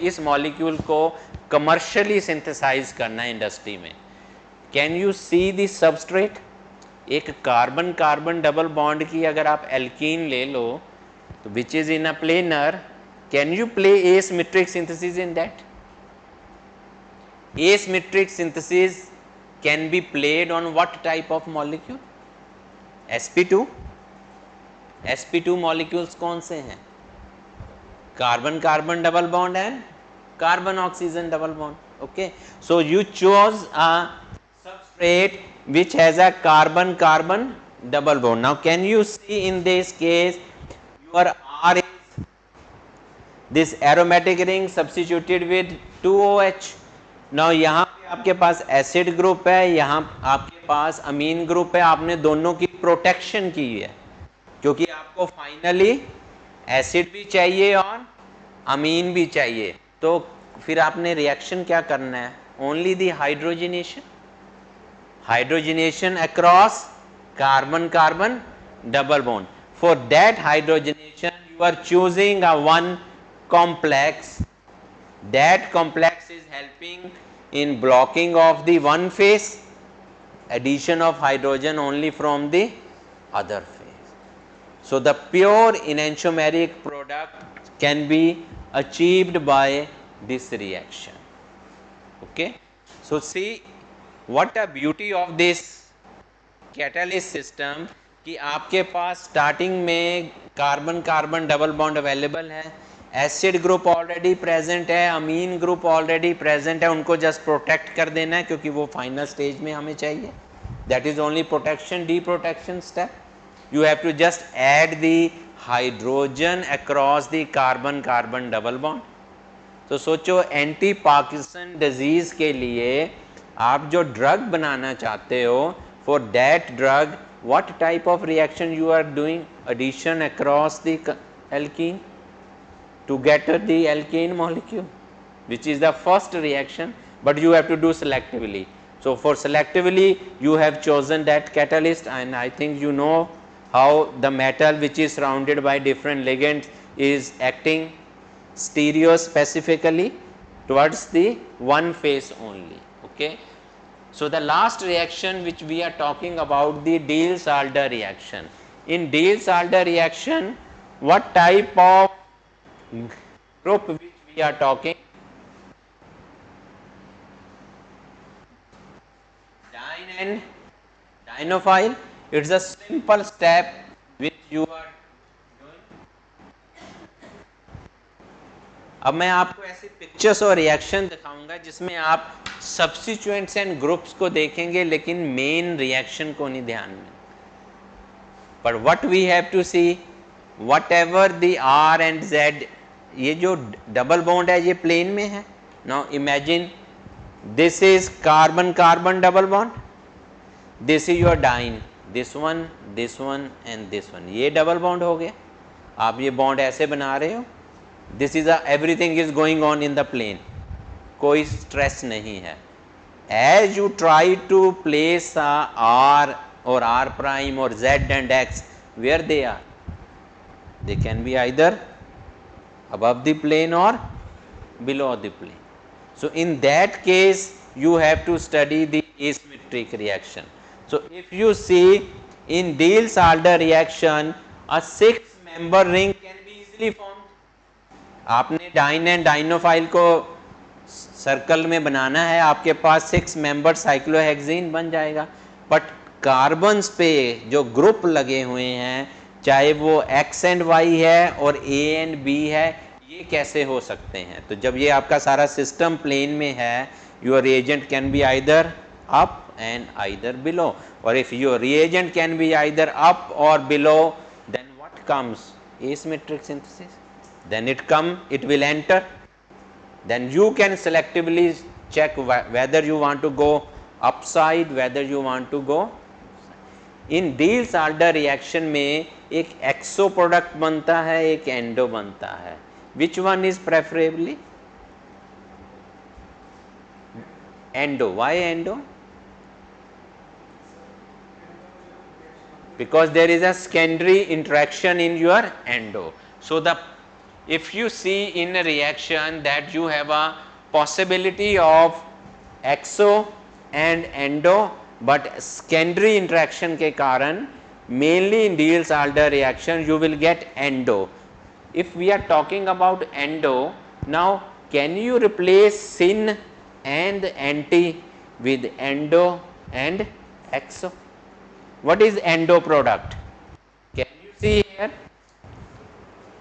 इस मॉलिक्यूल को commercially synthesise करना है इंडस्ट्री में। Can you see the substrate? एक कार्बन कार्बन डबल बॉन्ड की अगर आप एल्कीन ले लो तो which is in a planar, can you play asymmetric synthesis in that? Asymmetric synthesis can be played on what type of molecule? sp2। sp2 molecules कौन से हैं? Carbon carbon double bond and carbon oxygen double bond. Okay, so you choose a substrate which has a carbon carbon double bond. Now can you see in this case your R is this aromatic ring substituted with 2OH. Now यहाँ पे आपके पास acid group है, यहाँ आपके पास अमीन group है, आपने दोनों की प्रोटेक्शन की है क्योंकि आपको फाइनली एसिड भी चाहिए और अमीन भी चाहिए। तो फिर आपने रिएक्शन क्या करना है? Only the hydrogenation, hydrogenation across carbon carbon double bond. For that hydrogenation you are choosing a one complex. That complex is helping in blocking of the one phase, addition of hydrogen only from the other phase. So the pure enantiomeric product can be achieved by this reaction. Okay, so see what a beauty of this catalyst system कि आपके पास starting में carbon carbon double bond available है, acid group already present है, अमीन group already present है, उनको just protect कर देना है क्योंकि वो फाइनल स्टेज में हमें चाहिए। That is only protection, deprotection step. You have to just add the hydrogen across the carbon carbon double bond. तो सोचो एंटी पार्किंसन डिजीज के लिए आप जो ड्रग बनाना चाहते हो, for that drug what type of reaction you are doing? Addition across the alkene to get the alkane molecule, which is the first reaction, but you have to do selectively. So for selectively you have chosen that catalyst, and I think you know how the metal which is surrounded by different ligands is acting stereospecifically towards the one phase only. Okay, so the last reaction which we are talking about, the Diels-Alder reaction. In Diels-Alder reaction, what type of group which we are talking? Dine and dienophile. It's a simple step which you are doing. अब मैं आपको ऐसी pictures और reaction दिखाऊंगा जिसमें आप substituents and groups को देखेंगे लेकिन मेन रिएक्शन को नहीं ध्यान में। पर what we have to see, whatever the R and Z, ये जो डबल बॉन्ड है ये प्लेन में है। Now imagine this is carbon carbon double bond, this is your diene, this one and this one, ये double bond हो गया। आप ये बॉन्ड ऐसे बना रहे हो, this is everything is going on in the plane, कोई स्ट्रेस नहीं है। As you try to place R और आर प्राइम और Z and X where they are, they can be either above the plane or below the plane. So in that case you have to study the asymmetric reaction. So if you see in Diels-Alder reaction a 6-member ring can be easily formed. आपने dine and dienophile को circle में बनाना है, आपके पास 6 member cyclohexene बन जाएगा। But carbons पे जो group लगे हुए हैं, चाहे वो X एंड Y है और A एंड B है, ये कैसे हो सकते हैं? तो जब ये आपका सारा सिस्टम प्लेन में है, your reagent can be either up and either below, और if your reagent can be either up और below, then what comes? asymmetric synthesis. Then it will enter. Then you can selectively check whether you want to go upside, whether you want to go. In Diels-Alder reaction में एक एक्सो product बनता है, एक endo बनता है। Which one is preferably? Endo. Why endo? Because there is a secondary interaction in your endo. So the if you see in a reaction that you have a possibility of exo and endo, but secondary interaction के कारण mainly in Diels-Alder reaction you will get endo. If we are talking about endo, now can you replace syn and anti with endo and exo? What is endo product? Can you see here?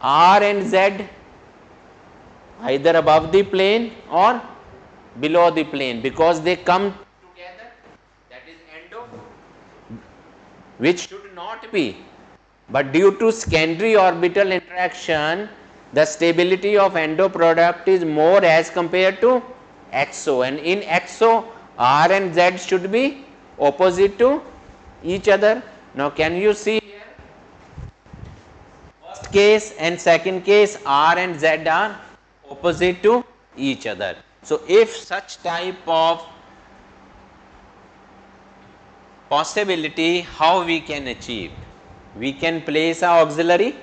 R and Z either above the plane or below the plane, because they come together, that is endo, which should not be, but due to secondary orbital interaction the stability of endo product is more as compared to exo, and in exo R and Z should be opposite to each other. Now can you see here, first case and second case R and Z are opposite to each other. So if such type of possibility, how we can achieve? We can place a auxiliary.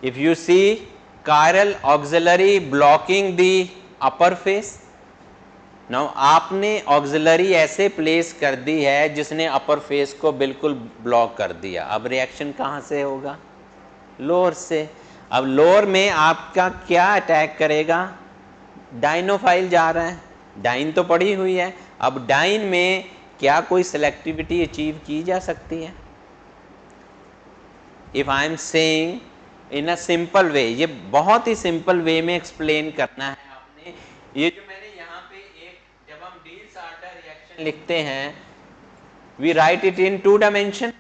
If you see chiral auxiliary blocking the upper face. Now आपने auxiliary ऐसे place कर दी है जिसने अपर face को बिल्कुल block कर दिया, अब रिएक्शन कहाँ से होगा? लोअर से। अब लोअर में आपका क्या अटैक करेगा? डाइनोफाइल जा रहा है, डाइन तो पड़ी हुई है, अब डाइन में क्या कोई सेलेक्टिविटी अचीव की जा सकती है? If I am saying in a simple way, ये बहुत ही सिंपल वे में एक्सप्लेन करना है आपने। ये जो मैंने यहाँ पे एक, जब हम Diels-Alder रिएक्शन लिखते हैं, we write it in 2 dimension,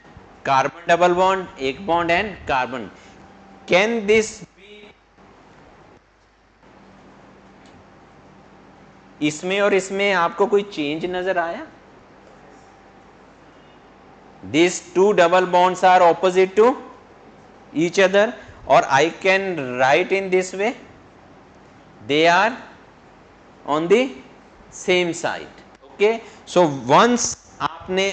carbon double bond, एक bond and carbon. Can this be, इसमें और इसमें आपको कोई चेंज नजर आया? These 2 double bonds are opposite to each other, or I can write in this way, they are on the same side. Okay, so once आपने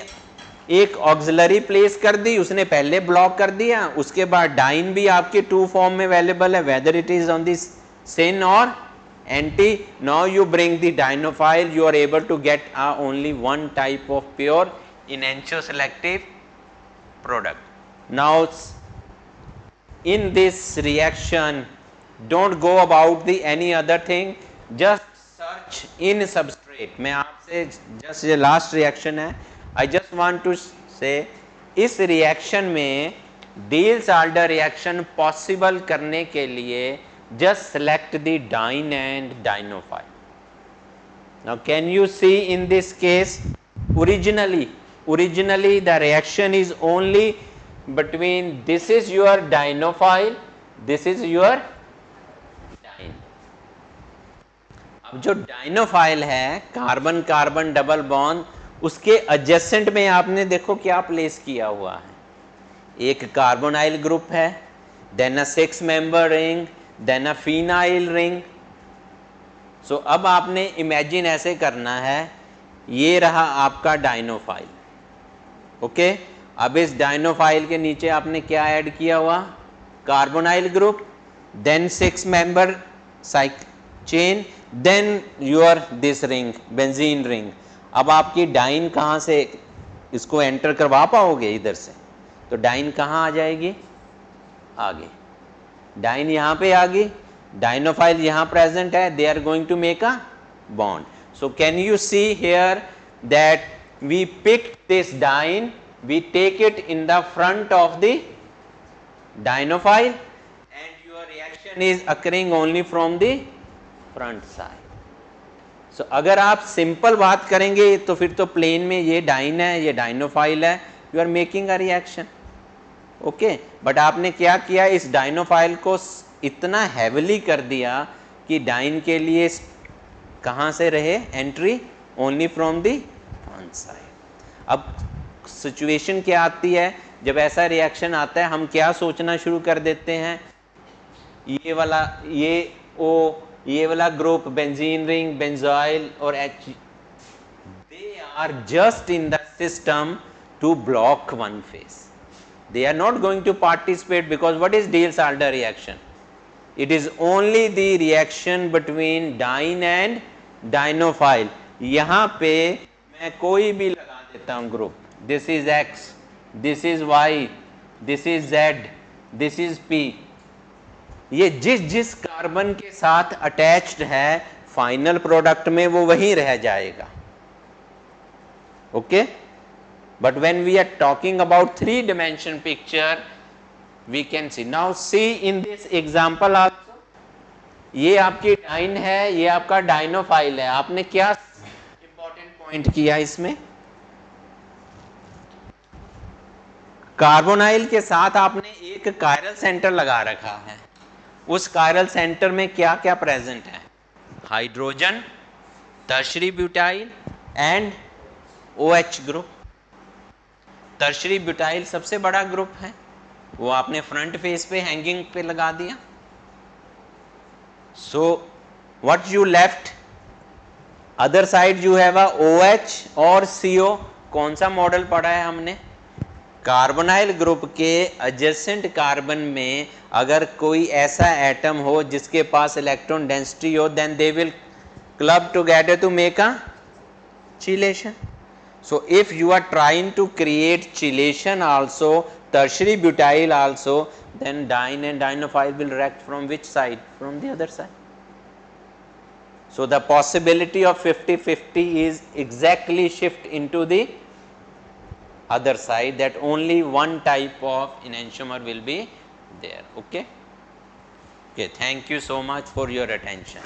एक auxiliary place कर दी, उसने पहले ब्लॉक कर दिया, उसके बाद डाइन भी आपके 2 फॉर्म में अवेलेबल है, whether it is on this syn और anti. Now you bring the dienophile, you are able to get only one type of pure enantioselective product. Now in this reaction don't go about the any other thing, just search in substrate. मैं आपसे just ये last reaction है, I just want to say इस reaction में Diels-Alder reaction possible करने के लिए just select the dine and dinophile. Now can you see in this case, originally the reaction is only between, this is your dinophile, this is your dine. अब जो dienophile है, carbon carbon double bond, उसके adjacent में आपने देखो क्या place किया हुआ है, एक कार्बोनाइल ग्रुप है, देन अ 6 मेंबर रिंग, देन अ फिनाइल रिंग. सो अब आपने इमेजिन ऐसे करना है, ये रहा आपका डाइनोफाइल. ओके, अब इस डाइनोफाइल के नीचे आपने क्या ऐड किया हुआ? Carbonyl group, then 6 member chain, then your this ring, benzene ring. अब आपकी डाइन कहाँ से इसको एंटर करवा पाओगे? इधर से. तो डाइन कहाँ आ जाएगी? आगे. डाइन यहाँ पे आ गई, डाइनोफाइल यहाँ प्रेजेंट है, they are going to make a bond. So can you see here that we pick this diene, we take it in the front of the dinophile and your reaction is occurring only from the front side. So अगर आप simple बात करेंगे तो फिर तो plane में ये dine है, ये डाइनोफाइल है, you are making a reaction. Okay, but आपने क्या किया, इस डाइनोफाइल को इतना हैविली कर दिया कि डाइन के लिए कहाँ से रहे entry? Only from the front side. अब सिचुएशन क्या आती है जब ऐसा रिएक्शन आता है? हम क्या सोचना शुरू कर देते हैं, ये वाला, ये वाला ग्रुप, बेंजीन रिंग, बेंजोइल और H, they are just in the system to block one phase. They are not going to participate, because what is Diels-Alder reaction? It is only the reaction between dine and dienophile. यहां पे मैं कोई भी लगा देता हूं group, this is X, this is Y, this is Z, this is P। ये जिस जिस कार्बन के साथ अटैच्ड है फाइनल प्रोडक्ट में वो वहीं रह जाएगा। Okay, but when we are talking about 3 dimension picture we can see. Now see in this example also, ये आपकी डाइन है, ये आपका डाइनोफाइल है। आपने क्या इंपॉर्टेंट पॉइंट किया इसमें, कार्बोनाइल के साथ आपने एक कायरल सेंटर लगा रखा है। उस कायरल सेंटर में क्या क्या प्रेजेंट है, hydrogen, tertiary butyl and OH group. Tertiary butyl सबसे बड़ा ग्रुप है, वो आपने फ्रंट फेस पे हैंगिंग पे लगा दिया। So what you left, other side you have OH और CO। कौन सा मॉडल पढ़ा है हमने, कार्बोनाइल ग्रुप के एडजेसेंट कार्बन में अगर कोई ऐसा एटम हो जिसके पास इलेक्ट्रॉन डेंसिटी हो, then they will club together to make a chelation. So if you are trying to create chelation also, tertiary butyl also, then dine and dienophile will react from which side, from the other side. So the possibility of 50-50 is exactly shift into the other side, that only one type of enantiomer will be there. Okay, okay, thank you so much for your attention.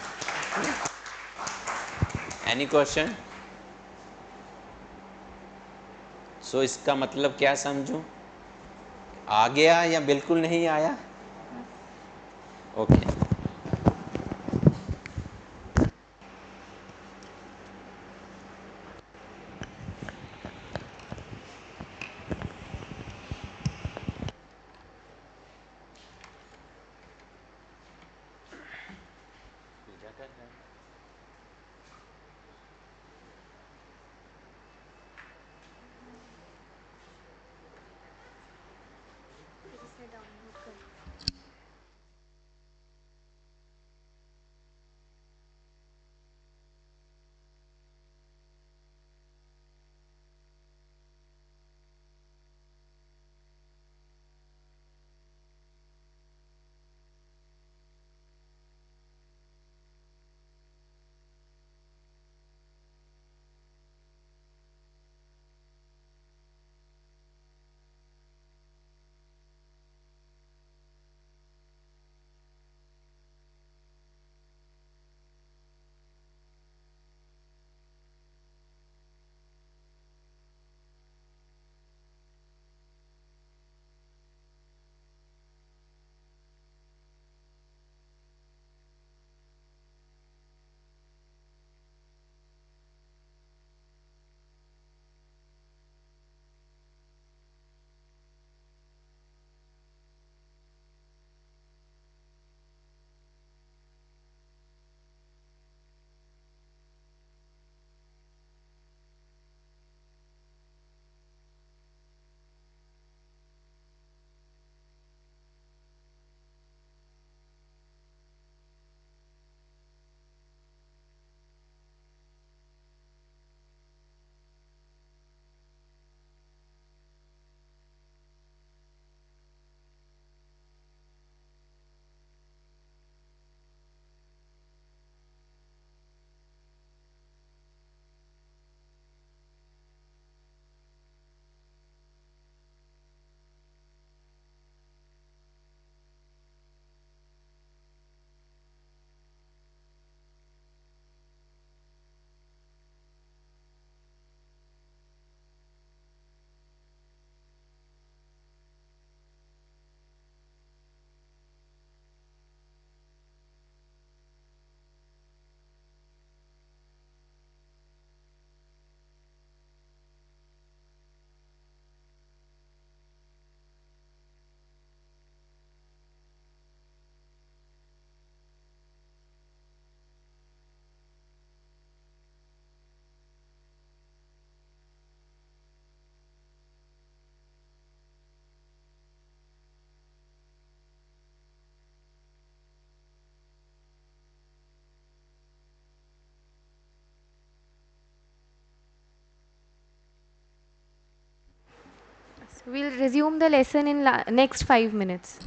Any question? So इसका मतलब क्या समझूं, आ गया या बिल्कुल नहीं आया? Okay okay. We'll resume the lesson in next 5 minutes.